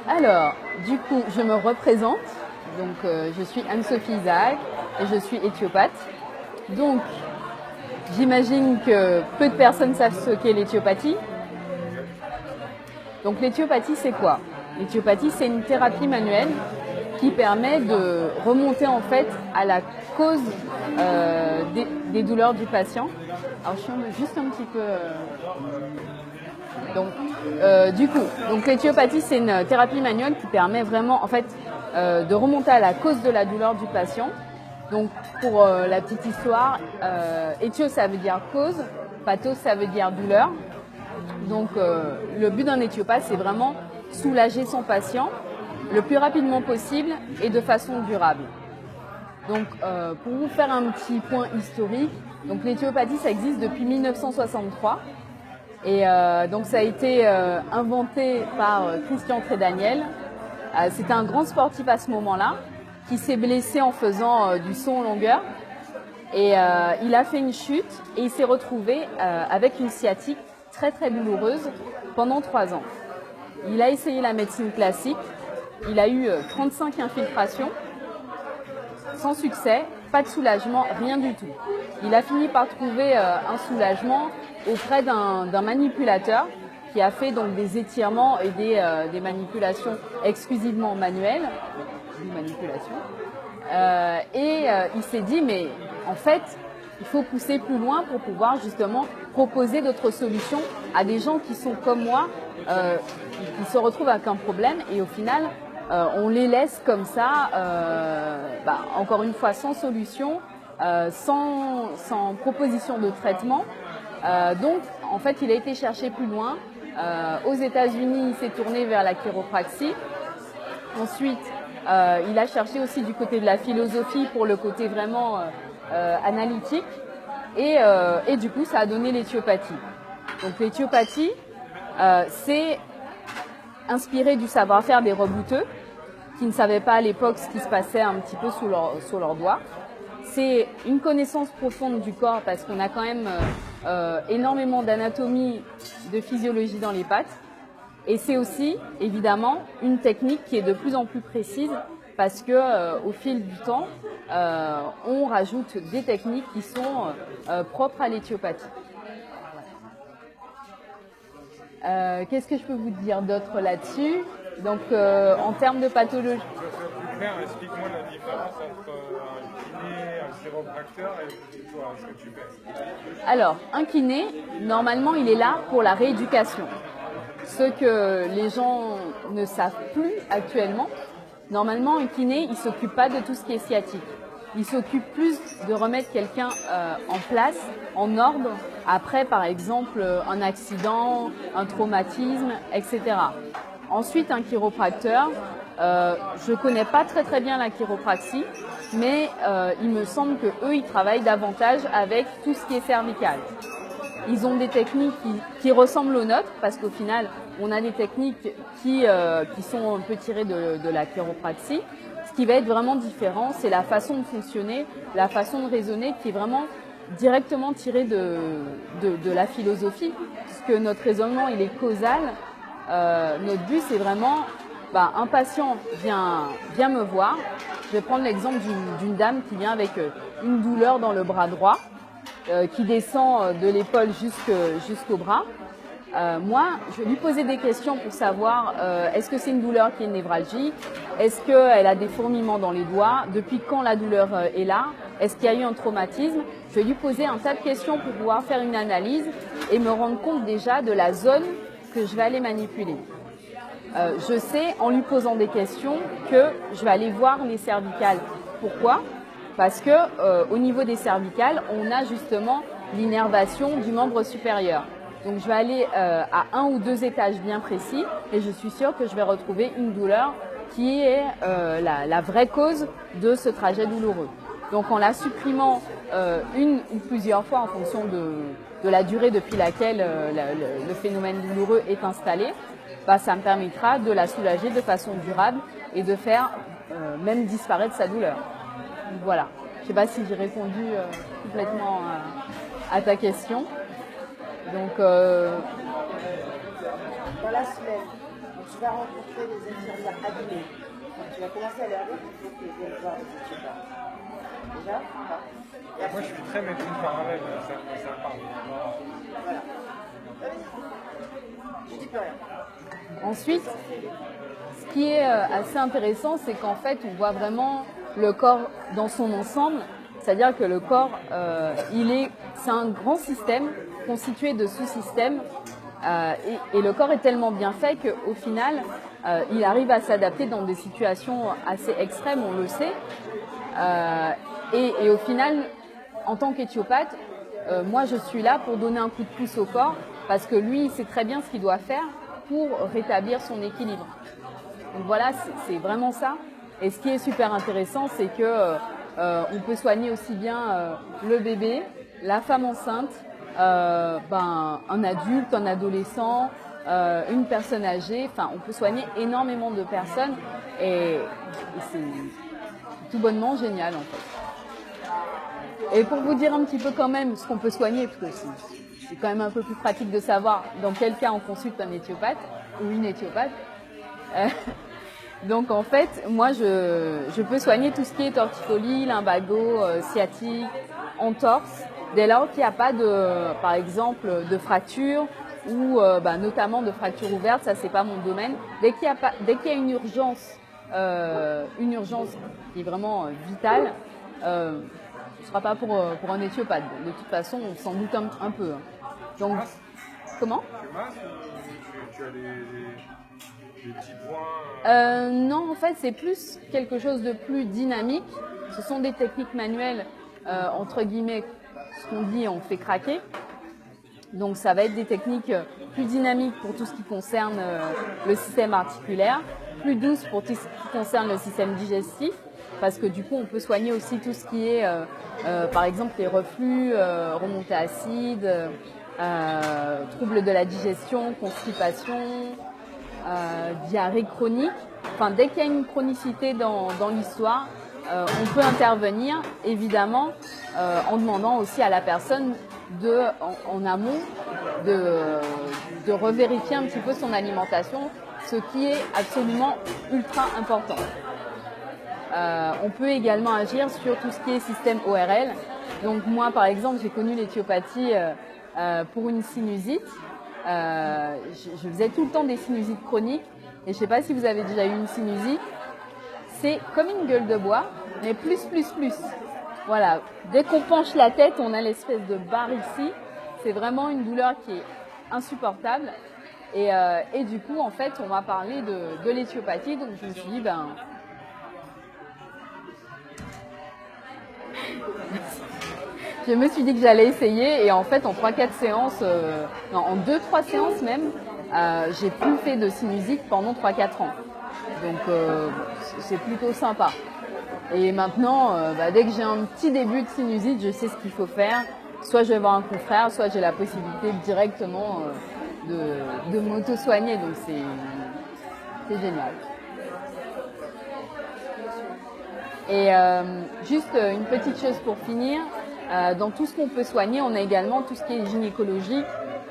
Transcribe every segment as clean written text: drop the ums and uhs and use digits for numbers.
Alors, du coup, je me représente. Donc, je suis Anne-Sophie Isaac et je suis éthiopathe. Donc, j'imagine que peu de personnes savent ce qu'est l'éthiopathie. Donc, l'éthiopathie, c'est quoi? L'éthiopathie, c'est une thérapie manuelle qui permet de remonter en fait à la cause des douleurs du patient. Alors, je suis juste un petit peu... Donc, l'éthiopathie, c'est une thérapie manuelle qui permet vraiment, en fait, de remonter à la cause de la douleur du patient. Donc, pour la petite histoire, éthio, ça veut dire cause, pathos, ça veut dire douleur. Donc, le but d'un éthiopathe, c'est vraiment soulager son patient le plus rapidement possible et de façon durable. Donc, pour vous faire un petit point historique, donc l'éthiopathie, ça existe depuis 1963. Et donc ça a été inventé par Christian Trédaniel. C'était un grand sportif à ce moment-là qui s'est blessé en faisant du saut en longueur. Et il a fait une chute et il s'est retrouvé avec une sciatique très très douloureuse pendant 3 ans. Il a essayé la médecine classique. Il a eu 35 infiltrations sans succès, pas de soulagement, rien du tout. Il a fini par trouver un soulagement auprès d'un manipulateur qui a fait donc des étirements et des manipulations exclusivement manuelles. Il s'est dit, mais en fait, il faut pousser plus loin pour pouvoir justement proposer d'autres solutions à des gens qui sont comme moi, qui se retrouvent avec un problème et au final, on les laisse comme ça, encore une fois, sans solution, sans proposition de traitement. Donc, en fait, il a été chercher plus loin. Aux États-Unis, il s'est tourné vers la chiropraxie. Ensuite, il a cherché aussi du côté de la philosophie pour le côté vraiment analytique. Et du coup, ça a donné l'éthiopathie. Donc, l'éthiopathie, c'est inspiré du savoir-faire des rebouteux qui ne savaient pas à l'époque ce qui se passait un petit peu sous leurs doigts. C'est une connaissance profonde du corps parce qu'on a quand même énormément d'anatomie, de physiologie dans les pattes. Et c'est aussi, évidemment, une technique qui est de plus en plus précise parce que au fil du temps, on rajoute des techniques qui sont propres à l'éthiopathie. Qu'est-ce que je peux vous dire d'autre là-dessus? Donc, en termes de pathologie... Explique-moi la différence entre un kiné, un chiropracteur et toi, ce que tu fais. Alors, un kiné, normalement, il est là pour la rééducation. Ce que les gens ne savent plus actuellement, normalement, un kiné, il ne s'occupe pas de tout ce qui est sciatique. Il s'occupe plus de remettre quelqu'un en place, en ordre, après, par exemple, un accident, un traumatisme, etc. Ensuite, un chiropracteur, je ne connais pas très très bien la chiropraxie, mais il me semble qu'eux, ils travaillent davantage avec tout ce qui est cervical. Ils ont des techniques qui ressemblent aux nôtres, parce qu'au final, on a des techniques qui sont un peu tirées de la chiropraxie. Ce qui va être vraiment différent, c'est la façon de fonctionner, la façon de raisonner qui est vraiment directement tirée de la philosophie, puisque notre raisonnement, il est causal. Notre but, c'est vraiment, un patient vient me voir. Je vais prendre l'exemple d'une dame qui vient avec une douleur dans le bras droit, qui descend de l'épaule jusqu'au bras. Moi, je vais lui poser des questions pour savoir est-ce que c'est une douleur qui est névralgique, est-ce qu'elle a des fourmillements dans les doigts, depuis quand la douleur est là, est-ce qu'il y a eu un traumatisme. Je vais lui poser un tas de questions pour pouvoir faire une analyse et me rendre compte déjà de la zone que je vais aller manipuler. Je sais, en lui posant des questions, que je vais aller voir les cervicales. Pourquoi ? Parce que au niveau des cervicales, on a justement l'innervation du membre supérieur. Donc je vais aller à 1 ou 2 étages bien précis et je suis sûre que je vais retrouver une douleur qui est la vraie cause de ce trajet douloureux. Donc en la supprimant une ou plusieurs fois en fonction de la durée depuis laquelle le phénomène douloureux est installé, ça me permettra de la soulager de façon durable et de faire même disparaître sa douleur. Donc, voilà, je ne sais pas si j'ai répondu complètement à ta question. Donc, Dans la semaine, tu vas rencontrer des infirmières abîmées. Donc, tu vas commencer à leur dire qu'il faut qu'ils viennent voir les étudiants. Déjà, Moi, je suis très médecine parallèle, ça parle. voilà. Je dis plus rien. Ensuite, ce qui est assez intéressant, c'est qu'en fait, on voit vraiment le corps dans son ensemble. C'est-à-dire que le corps, c'est un grand système constitué de sous-systèmes. Et le corps est tellement bien fait qu'au final, il arrive à s'adapter dans des situations assez extrêmes, on le sait. Et au final, en tant qu'éthiopathe, moi je suis là pour donner un coup de pouce au corps parce que lui, il sait très bien ce qu'il doit faire pour rétablir son équilibre. Donc voilà, c'est vraiment ça. Et ce qui est super intéressant, c'est que on peut soigner aussi bien le bébé, la femme enceinte, un adulte, un adolescent, une personne âgée. Enfin, on peut soigner énormément de personnes et c'est tout bonnement génial en fait. Et pour vous dire un petit peu quand même ce qu'on peut soigner, parce que c'est quand même un peu plus pratique de savoir dans quel cas on consulte un éthiopathe ou une éthiopathe. Donc en fait, moi je peux soigner tout ce qui est torticolis, lumbago, sciatique, entorse, dès lors qu'il n'y a pas de, par exemple, de fracture ou notamment de fracture ouverte, ça c'est pas mon domaine. Dès qu'il y a une urgence qui est vraiment vitale, ce ne sera pas pour un éthiopathe. De toute façon, on s'en doute un peu. Donc, comment ? Tu masses ou tu as des petits points Non, en fait, c'est plus quelque chose de plus dynamique. Ce sont des techniques manuelles, entre guillemets, ce qu'on dit, on fait craquer. Donc, ça va être des techniques plus dynamiques pour tout ce qui concerne le système articulaire, plus douces pour tout ce qui concerne le système digestif, parce que du coup, on peut soigner aussi tout ce qui est, par exemple, les reflux, remontées acides, troubles de la digestion, constipation, diarrhée chronique. Enfin, dès qu'il y a une chronicité dans l'histoire, on peut intervenir, évidemment, en demandant aussi à la personne en amont de revérifier un petit peu son alimentation, ce qui est absolument ultra important. On peut également agir sur tout ce qui est système ORL. Donc moi, par exemple, j'ai connu l'éthiopathie pour une sinusite. Je faisais tout le temps des sinusites chroniques. Et je ne sais pas si vous avez déjà eu une sinusite. C'est comme une gueule de bois, mais plus. Voilà. Dès qu'on penche la tête, on a l'espèce de barre ici. C'est vraiment une douleur qui est insupportable. Et du coup, en fait, on m'a parlé de l'éthiopathie. Donc je me suis dit, je me suis dit que j'allais essayer. Et en fait, en 3-4 séances, en 2-3 séances même, j'ai plus fait de sinusite pendant 3-4 ans. Donc c'est plutôt sympa. Et maintenant, dès que j'ai un petit début de sinusite, je sais ce qu'il faut faire. Soit je vais voir un confrère, soit j'ai la possibilité directement de m'auto-soigner. Donc c'est génial. Et juste une petite chose pour finir, dans tout ce qu'on peut soigner, on a également tout ce qui est gynécologique,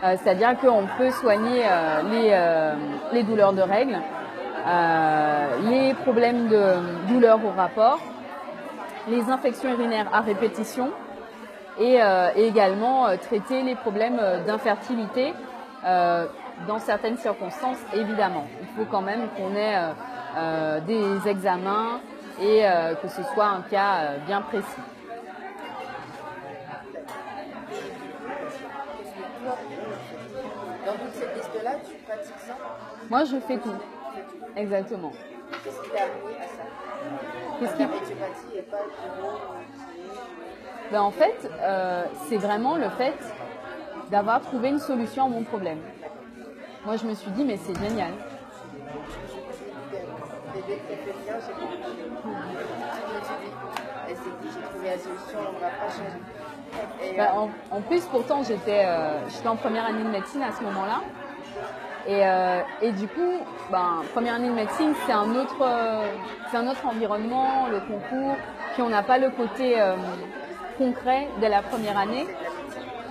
c'est-à-dire qu'on peut soigner les douleurs de règles, les problèmes de douleurs au rapport, les infections urinaires à répétition et également traiter les problèmes d'infertilité dans certaines circonstances, évidemment. Il faut quand même qu'on ait des examens et que ce soit un cas bien précis. Dans toute cette liste-là, tu pratiques ça? Moi, je fais tout. Exactement. Qu'est-ce qui t'a amené à ça? Qu'est-ce qui... L'éthiopathie et pas le En fait, c'est vraiment le fait d'avoir trouvé une solution à mon problème. Moi, je me suis dit, mais c'est génial. Bébé très bien, j'ai compris. Elle s'est dit, j'ai trouvé la solution, on ne va pas changer. En plus, pourtant, j'étais en première année de médecine à ce moment-là. Et du coup, première année de médecine, c'est un autre environnement, le concours. Puis on n'a pas le côté concret dès la première année.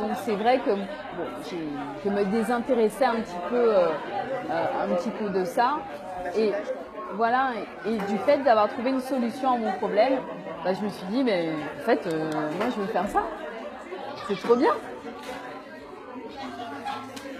Donc c'est vrai que bon, je me désintéressais un petit peu de ça. Et voilà, et du fait d'avoir trouvé une solution à mon problème, bah, je me suis dit, mais en fait, moi je veux faire ça. C'est trop bien.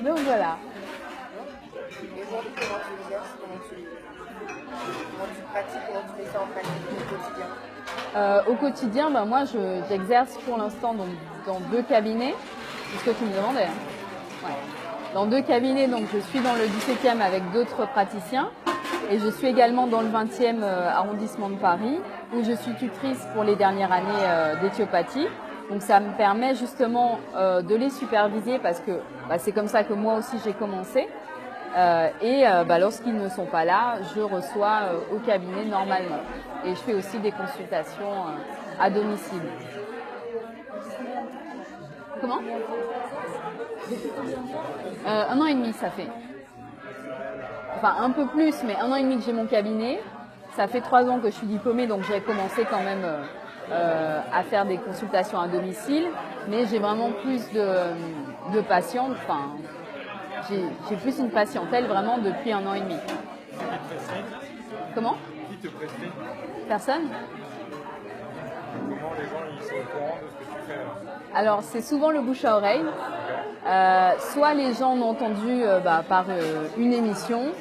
Donc voilà. Et aujourd'hui, comment tu exerces, comment tu pratiques, comment tu fais ça en pratique au quotidien? Au quotidien, bah, moi j'exerce pour l'instant donc, dans 2 cabinets. C'est ce que tu me demandais. Hein. Ouais. Dans 2 cabinets, donc je suis dans le 17e avec d'autres praticiens. Et je suis également dans le 20e arrondissement de Paris, où je suis tutrice pour les dernières années d'éthiopathie. Donc ça me permet justement de les superviser parce que bah, c'est comme ça que moi aussi j'ai commencé. Bah, lorsqu'ils ne sont pas là, je reçois au cabinet normalement. Et je fais aussi des consultations à domicile. Comment 1 an et demi ça fait. Enfin un peu plus, mais 1 an et demi que j'ai mon cabinet. Ça fait 3 ans que je suis diplômée, donc j'ai commencé quand même à faire des consultations à domicile. Mais j'ai vraiment plus de patientes. Enfin, j'ai plus une patientèle vraiment depuis 1 an et demi. Comment? Qui te prescrit? Personne? Comment les gens ils sont au courant de ce que tu fais là? Alors c'est souvent le bouche à oreille. Soit les gens ont entendu par une émission,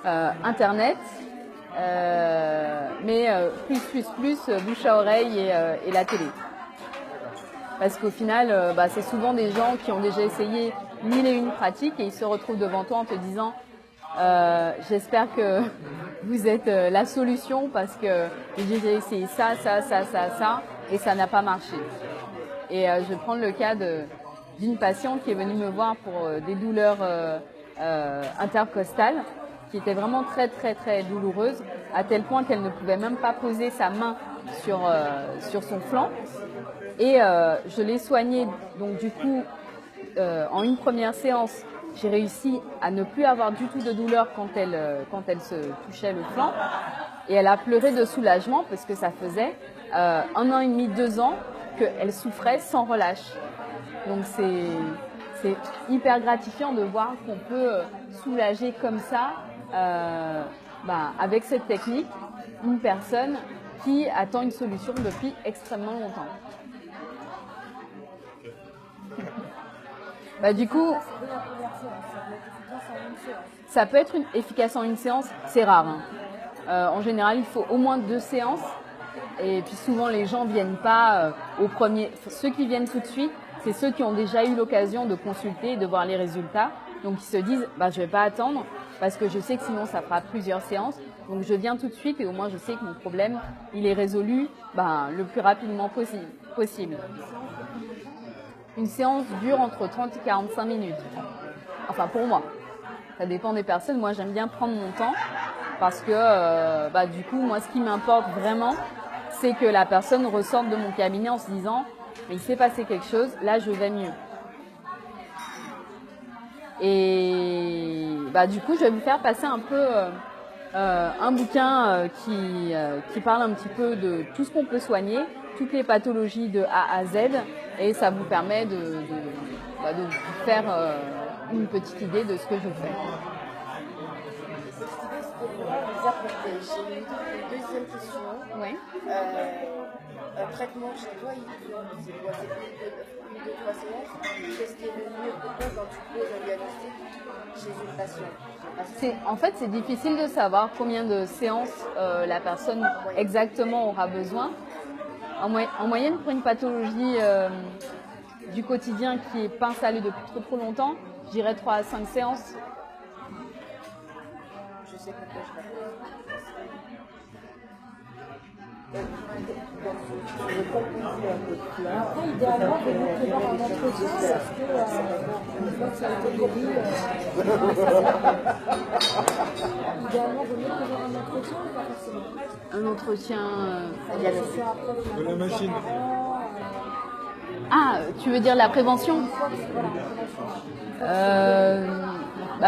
internet, mais plus bouche à oreille et la télé. Parce qu'au final, c'est souvent des gens qui ont déjà essayé 1001 pratiques et ils se retrouvent devant toi en te disant j'espère que vous êtes la solution parce que j'ai déjà essayé ça et ça n'a pas marché. Et je vais prendre le cas d'une patiente qui est venue me voir pour des douleurs intercostales qui étaient vraiment très très très douloureuses à tel point qu'elle ne pouvait même pas poser sa main sur son flanc. Et je l'ai soignée, donc du coup, en une première séance, j'ai réussi à ne plus avoir du tout de douleur quand elle se touchait le flanc. Et elle a pleuré de soulagement parce que ça faisait 1 an et demi, 2 ans qu'elle souffrait sans relâche. Donc c'est hyper gratifiant de voir qu'on peut soulager comme ça, avec cette technique, une personne qui attend une solution depuis extrêmement longtemps. Du coup, ça peut être efficace en une séance, c'est rare. Hein. En général, il faut au moins 2 séances. Et puis souvent, les gens ne viennent pas au premier. Ceux qui viennent tout de suite, c'est ceux qui ont déjà eu l'occasion de consulter et de voir les résultats. Donc, ils se disent, je ne vais pas attendre parce que je sais que sinon, ça fera plusieurs séances. Donc, je viens tout de suite et au moins, je sais que mon problème, il est résolu le plus rapidement possible. Une séance dure entre 30 et 45 minutes. Enfin, pour moi. Ça dépend des personnes. Moi, j'aime bien prendre mon temps parce que, du coup, moi, ce qui m'importe vraiment, c'est que la personne ressorte de mon cabinet en se disant « mais il s'est passé quelque chose, là, je vais mieux ». Et du coup, je vais vous faire passer un peu un bouquin qui parle un petit peu de tout ce qu'on peut soigner, toutes les pathologies de A à Z, et ça vous permet de vous faire une petite idée de ce que je fais. J'ai une deuxième question. Oui. Un traitement chez toi, c'est quoi? C'est une, 2, 3 séances. Qu'est-ce qui est le mieux pour toi quand tu poses un diagnostic chez une patiente? En fait, c'est difficile de savoir combien de séances la personne exactement aura besoin. En moyenne, pour une pathologie du quotidien qui est pas installée depuis trop longtemps, je dirais 3 à 5 séances. Je sais pourquoi je t'appelle. Après, idéalement, il faut prévoir un entretien parce que une fois que ça a été guéri, idéalement, il vaut mieux prévoir un entretien ou pas forcément? Un entretien. De la machine. Ah, tu veux dire la prévention?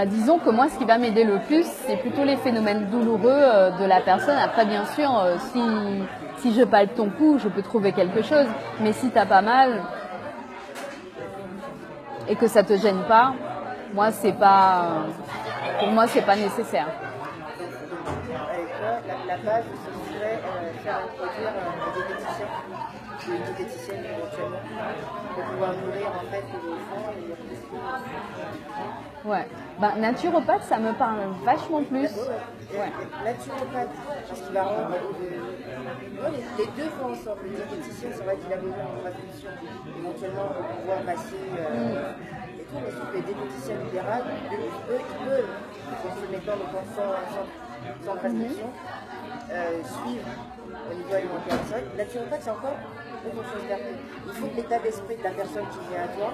Disons que moi, ce qui va m'aider le plus, c'est plutôt les phénomènes douloureux de la personne. Après, bien sûr, si je palpe ton cou, je peux trouver quelque chose. Mais si t'as pas mal, et que ça te gêne pas, moi c'est pas, pour moi c'est pas nécessaire. Avec toi, la base, ce serait faire introduire un diététicien ou une diététicienne éventuellement pour pouvoir nourrir en fait les enfants et Ouais. Ben, naturopathe, ça me parle vachement plus. Ouais. naturopathe, parce qu'il va rendre les deux vont ensemble. Le diététicien, c'est vrai qu'il a besoin de traduction, éventuellement pour pouvoir passer et tout, mais sauf que les diététiciens libérales, eux, ils peuvent, en se mettant donc sans prescription, suivre au niveau alimentaire. C'est vrai que naturopathe, c'est encore autre chose d'appeler. Il faut que l'état d'esprit de la personne qui vient à toi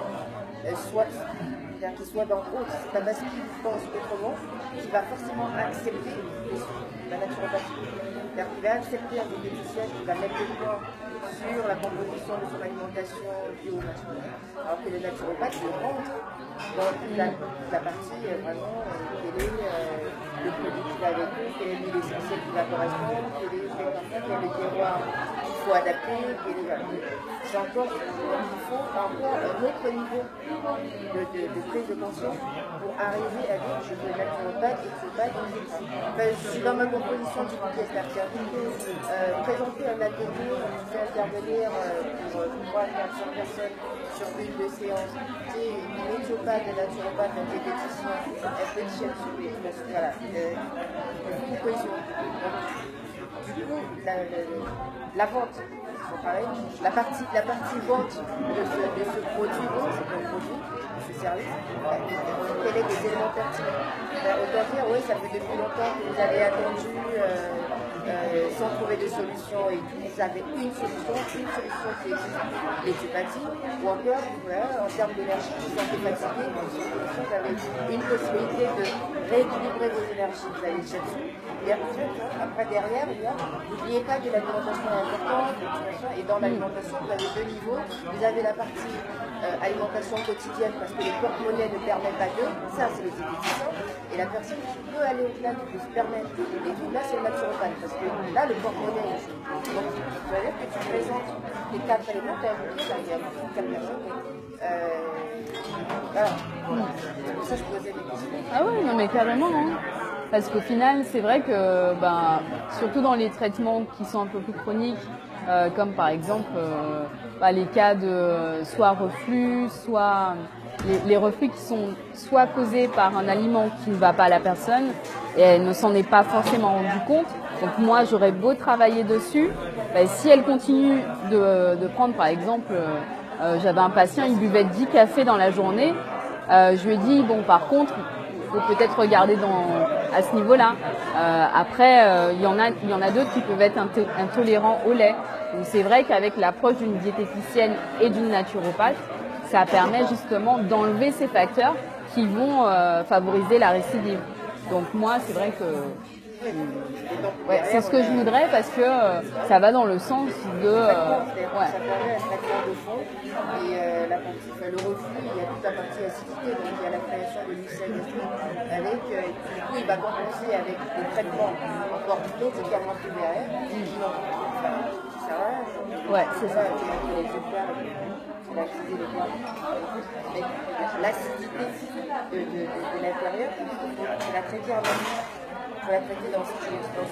soit, c'est-à-dire qu'il soit dans l'autre. C'est pas parce qu'il pense autrement qu'il va forcément accepter la naturopathie. C'est-à-dire qu'il va accepter un diététicien qui va mettre le point sur la composition de son alimentation bio naturelle. Alors que le naturopathe, il rentre dans la partie vraiment quel est le produit qui va avec eux, quelle est l'huile essentielle qui va correspondre, quel est le terroir qu'il faut adapter, c'est encore, il faut encore un autre niveau de prise de conscience pour arriver à dire je veux naturopathe et je veux pas je suis dans ma composition du pièce d'artère. Présenter un atelier où je fais intervenir pour 300-400 personnes sur une de séances. C'est une naturopathe, un naturopathe, un diététicien, un peu de chef sur les voilà. Une cohésion. Du coup, la vente, c'est pareil. La partie vente de ce produit, c'est un produit, de ce service, quels sont les éléments pertinents. Autant dire, oui, ça fait depuis longtemps que vous avez attendu sans trouver de solution et vous avez une solution qui existe, l'éthypathie, ou encore, voilà, en termes d'énergie, vous vous sentez fatigué, vous avez une possibilité de rééquilibrer vos énergies, vous allez chercher. Et après, derrière, n'oubliez pas que l'alimentation est importante, et dans l'alimentation, vous avez deux niveaux. Vous avez la partie alimentation quotidienne, parce que les porte-monnaies ne permettent pas de, ça c'est le diététicien, et la personne qui peut aller au-delà, qui peut se permettre, et tout là c'est le naturopathe, parce que là le porte-monnaie est chaud. Donc, ça veut dire que tu présentes les 4 éléments, tu as un bouquet, là, il y a 4 personnes, voilà. C'est pour ça que je posais des questions. Ah ouais, non mais carrément, hein. Parce qu'au final, c'est vrai que, surtout dans les traitements qui sont un peu plus chroniques, comme par exemple les cas de soit reflux, soit les reflux qui sont soit causés par un aliment qui ne va pas à la personne et elle ne s'en est pas forcément rendu compte. Donc moi, j'aurais beau travailler dessus, si elle continue de prendre, par exemple, j'avais un patient, il buvait 10 cafés dans la journée, je lui ai dit, bon, par contre, il faut peut-être regarder à ce niveau-là. Après, il y en a d'autres qui peuvent être intolérants au lait. Donc c'est vrai qu'avec l'approche d'une diététicienne et d'une naturopathe, ça permet justement d'enlever ces facteurs qui vont favoriser la récidive. Donc moi, c'est vrai que c'est ce que je voudrais parce que ça va dans le sens de... Ça permet un traitement de fond et la partie, le reflux, il y a toute la partie acidité, donc il y a la création de l'ulcère avec, du coup il va compenser avec le traitement encore médicalement plus derrière. Ça va. Ouais, c'est ça. L'acidité de l'intérieur, c'est la traiter en amont. Il faut la traiter dans ce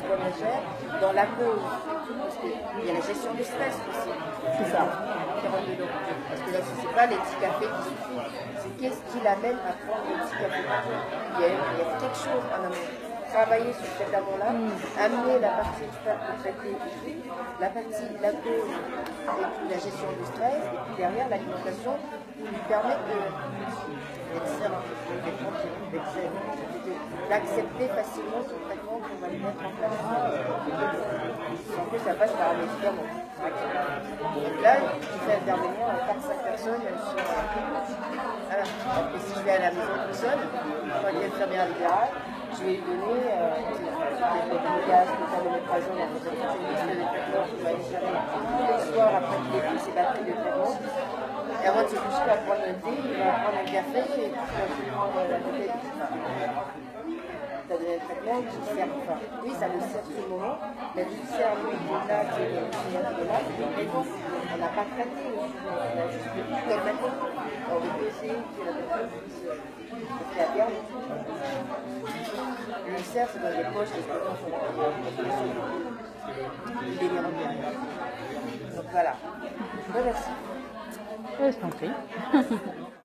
qu'on ingère, dans la cause, parce qu'il y a la gestion du stress aussi. C'est ça. Parce que là, ce n'est pas les petits cafés qui suffisent, c'est qu'est-ce qui l'amène à prendre les petits cafés. Il y a quelque chose en amont. Travailler sur cet amont-là, amener la partie pour traiter la partie, la cause et puis la gestion du stress, et puis derrière l'alimentation pour lui permettre d'accepter facilement ce traitement qu'on va lui mettre en place. Sans que ça passe par un médicament. Donc là, je fais intervenir 4-5 personnes sur... Voilà. Et si je vais à la maison tout seul, quand il y a une infirmière libérale, je vais lui donner le gaz, le métrazole, dans une liste de traitements qu'il va aller chercher tous les soirs après qu'il ait pris ses batteries de traitement. Et avant de se coucher, il va prendre un thé, il va prendre un café et puis il va prendre la bouteille. tu as donné le traitement, le judiciaire, enfin, oui, ça le sert sur le moment, mais le judiciaire, lui, il est là, qui est le judiciaire qui est là, mais bon, on n'a pas traité le sujet, on a juste dit quel maintenant, dans le dossier, qui est la personne qui a perdu. Le judiciaire, c'est dans les poches, les traitements sont dans les derrière. Donc voilà. Merci. Je t'en prie.